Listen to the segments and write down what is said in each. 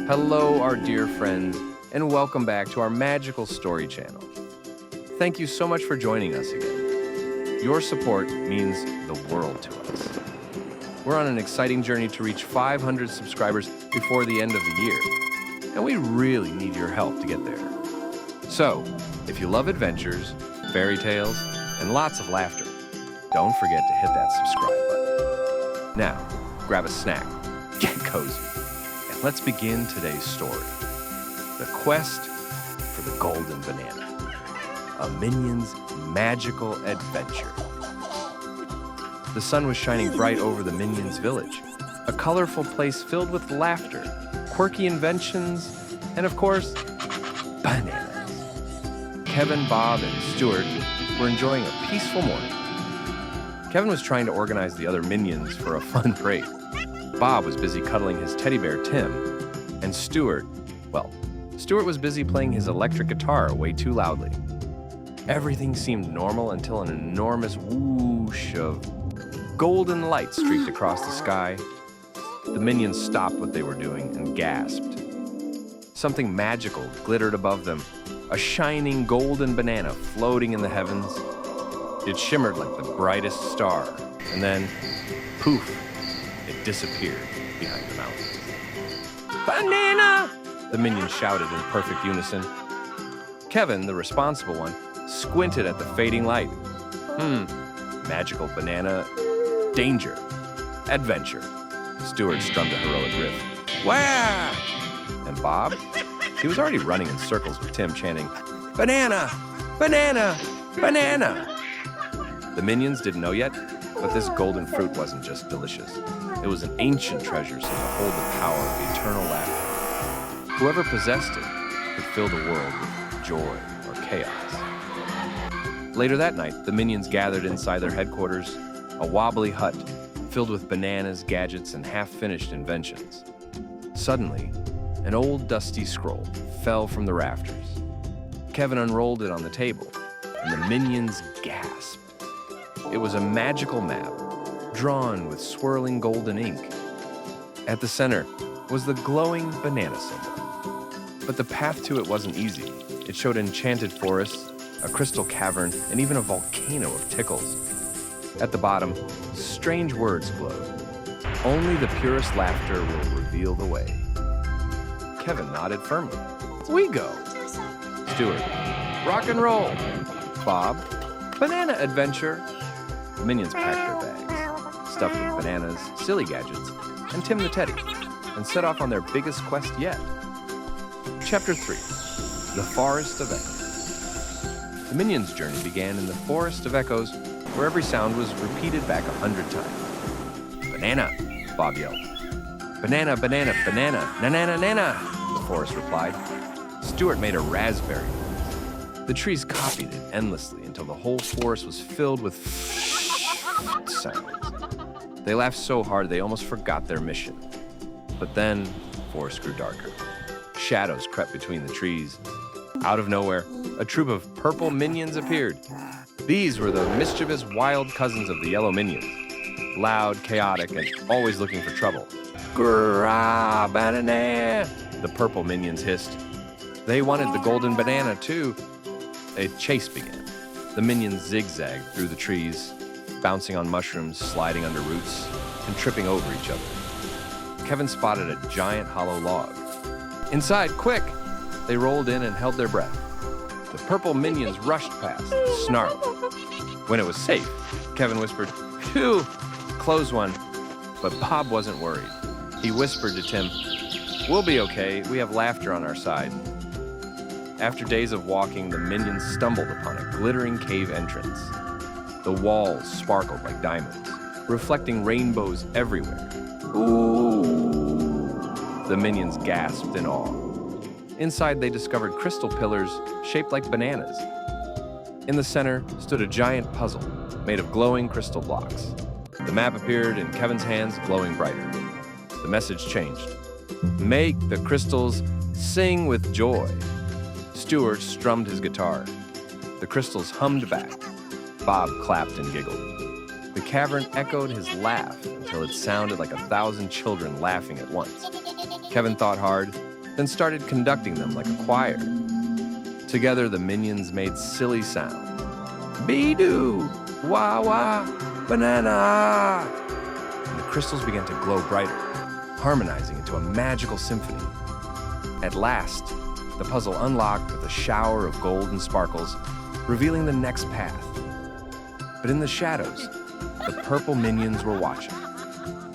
Hello, our dear friends, and welcome back to our magical story channel. Thank you so much for joining us again. Your support means the world to us. We're on an exciting journey to reach 500 subscribers before the end of the year, and we really need your help to get there. So, if you love adventures, fairy tales, and lots of laughter, don't forget to hit that subscribe button. Now, grab a snack, get cozy, and let's begin today's story. The Quest for the Golden Banana, a minion's magical adventure. The sun was shining bright over the minions' village, a colorful place filled with laughter, quirky inventions, and of course, bananas. Kevin, Bob, and Stuart were enjoying a peaceful morning. Kevin was trying to organize the other minions for a fun parade. Bob was busy cuddling his teddy bear, Tim, and Stuart was busy playing his electric guitar way too loudly. Everything seemed normal until an enormous whoosh of golden light streaked across the sky. The minions stopped what they were doing and gasped. Something magical glittered above them, a shining golden banana floating in the heavens. It shimmered like the brightest star, and then, poof, it disappeared behind the mountains. Banana! The minions shouted in perfect unison. Kevin, the responsible one, squinted at the fading light. Magical banana, danger, adventure. Stuart strummed a heroic riff. Wah! And Bob? He was already running in circles with Tim chanting, Banana! Banana! Banana! The minions didn't know yet, but this golden fruit wasn't just delicious. It was an ancient treasure said to hold the power of eternal laughter. Whoever possessed it could fill the world with joy or chaos. Later that night, the minions gathered inside their headquarters, a wobbly hut filled with bananas, gadgets, and half-finished inventions. Suddenly, an old dusty scroll fell from the rafters. Kevin unrolled it on the table, and the minions gasped. It was a magical map, drawn with swirling golden ink. At the center was the glowing banana symbol. But the path to it wasn't easy. It showed enchanted forests, a crystal cavern, and even a volcano of tickles. At the bottom, strange words glowed. Only the purest laughter will reveal the way. Kevin nodded firmly. We go. Stuart, rock and roll. Bob, banana adventure. The minions packed their bags, stuffed with bananas, silly gadgets, and Tim the Teddy, and set off on their biggest quest yet. Chapter 3, The Forest of Echoes. The minions' journey began in the Forest of Echoes, where every sound was repeated back 100 times. Banana, Bob yelled. Banana, banana, banana, na-na-na-na-na, the forest replied. Stuart made a raspberry. The trees copied it endlessly until the whole forest was filled with sounds. They laughed so hard they almost forgot their mission. But then, the forest grew darker. Shadows crept between the trees. Out of nowhere, a troop of purple minions appeared. These were the mischievous wild cousins of the yellow minions. Loud, chaotic, and always looking for trouble. Grrrah, banana! The purple minions hissed. They wanted the golden banana, too. A chase began. The minions zigzagged through the trees, bouncing on mushrooms, sliding under roots, and tripping over each other. Kevin spotted a giant hollow log. Inside, quick! They rolled in and held their breath. The purple minions rushed past, snarled. When it was safe, Kevin whispered, Phew! Close one. But Bob wasn't worried. He whispered to Tim, We'll be okay, we have laughter on our side. After days of walking, the minions stumbled upon a glittering cave entrance. The walls sparkled like diamonds, reflecting rainbows everywhere. Ooh! The minions gasped in awe. Inside, they discovered crystal pillars shaped like bananas. In the center stood a giant puzzle made of glowing crystal blocks. The map appeared in Kevin's hands, glowing brighter. The message changed. Make the crystals sing with joy. Stuart strummed his guitar. The crystals hummed back. Bob clapped and giggled. The cavern echoed his laugh until it sounded like 1,000 children laughing at once. Kevin thought hard, then started conducting them like a choir. Together, the minions made silly sounds. Be-doo, wah-wah, banana! And the crystals began to glow brighter, harmonizing into a magical symphony. At last, the puzzle unlocked with a shower of gold and sparkles, revealing the next path. But in the shadows, the purple minions were watching.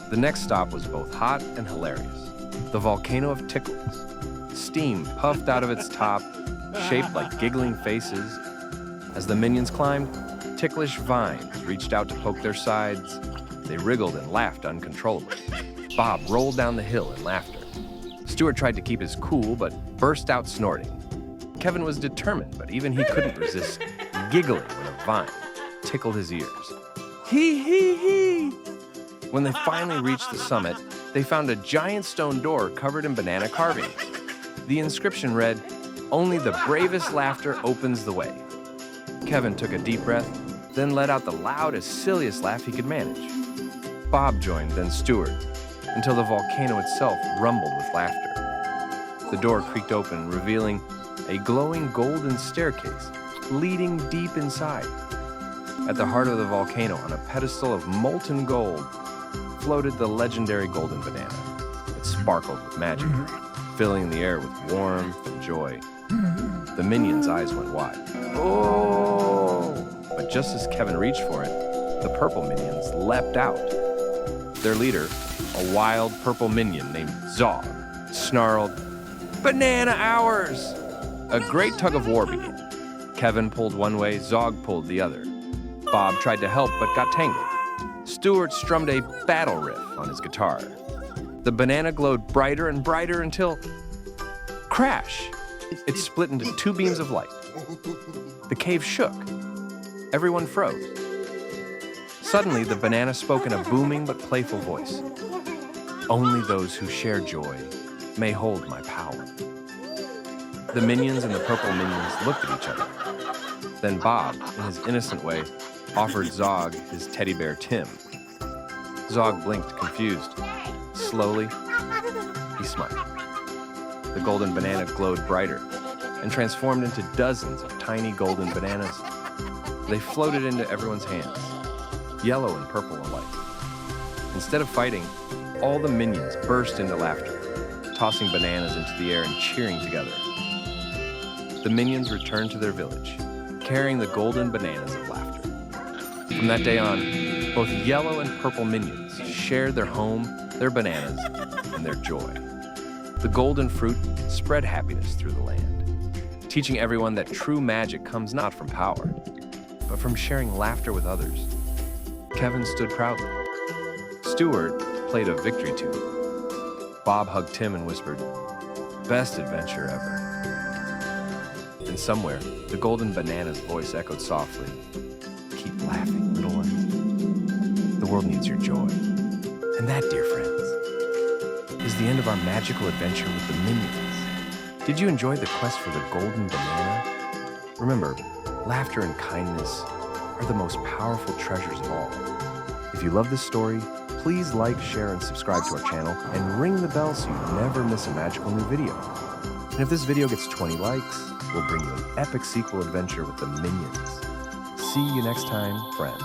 The next stop was both hot and hilarious. The Volcano of Tickles. Steam puffed out of its top, shaped like giggling faces. As the minions climbed, ticklish vines reached out to poke their sides. They wriggled and laughed uncontrollably. Bob rolled down the hill in laughter. Stuart tried to keep his cool, but burst out snorting. Kevin was determined, but even he couldn't resist giggling when a vine tickled his ears. Hee hee hee! When they finally reached the summit, they found a giant stone door covered in banana carvings. The inscription read, "Only the bravest laughter opens the way." Kevin took a deep breath, then let out the loudest, silliest laugh he could manage. Bob joined, then Stuart, until the volcano itself rumbled with laughter. The door creaked open, revealing a glowing golden staircase leading deep inside. At the heart of the volcano, on a pedestal of molten gold, floated the legendary golden banana. It sparkled with magic, filling the air with warmth and joy. The minions' eyes went wide. Oh! But just as Kevin reached for it, the purple minions leapt out. Their leader, a wild purple minion named Zog, snarled, "Banana ours!" A great tug of war began. Kevin pulled one way, Zog pulled the other. Bob tried to help but got tangled. Stuart strummed a battle riff on his guitar. The banana glowed brighter and brighter until... crash! It split into two beams of light. The cave shook. Everyone froze. Suddenly, the banana spoke in a booming but playful voice. "Only those who share joy may hold my power." The minions and the purple minions looked at each other. Then Bob, in his innocent way, offered Zog his teddy bear Tim. Zog blinked, confused. Slowly, he smiled. The golden banana glowed brighter and transformed into dozens of tiny golden bananas. They floated into everyone's hands, yellow and purple alike. Instead of fighting, all the minions burst into laughter, tossing bananas into the air and cheering together. The minions returned to their village, carrying the golden bananas of laughter. From that day on, both yellow and purple minions shared their home, their bananas, and their joy. The golden fruit spread happiness through the land, teaching everyone that true magic comes not from power, but from sharing laughter with others. Kevin stood proudly. Stuart played a victory tune. Bob hugged Tim and whispered, "Best adventure ever." And somewhere, the golden banana's voice echoed softly, "Keep laughing, little one. The world needs your joy." And that, dear friends, is the end of our magical adventure with the minions. Did you enjoy the quest for the golden banana? Remember, laughter and kindness are the most powerful treasures of all. If you love this story, please like, share, and subscribe to our channel, and ring the bell so you never miss a magical new video. And if this video gets 20 likes, we'll bring you an epic sequel adventure with the minions. See you next time, friends.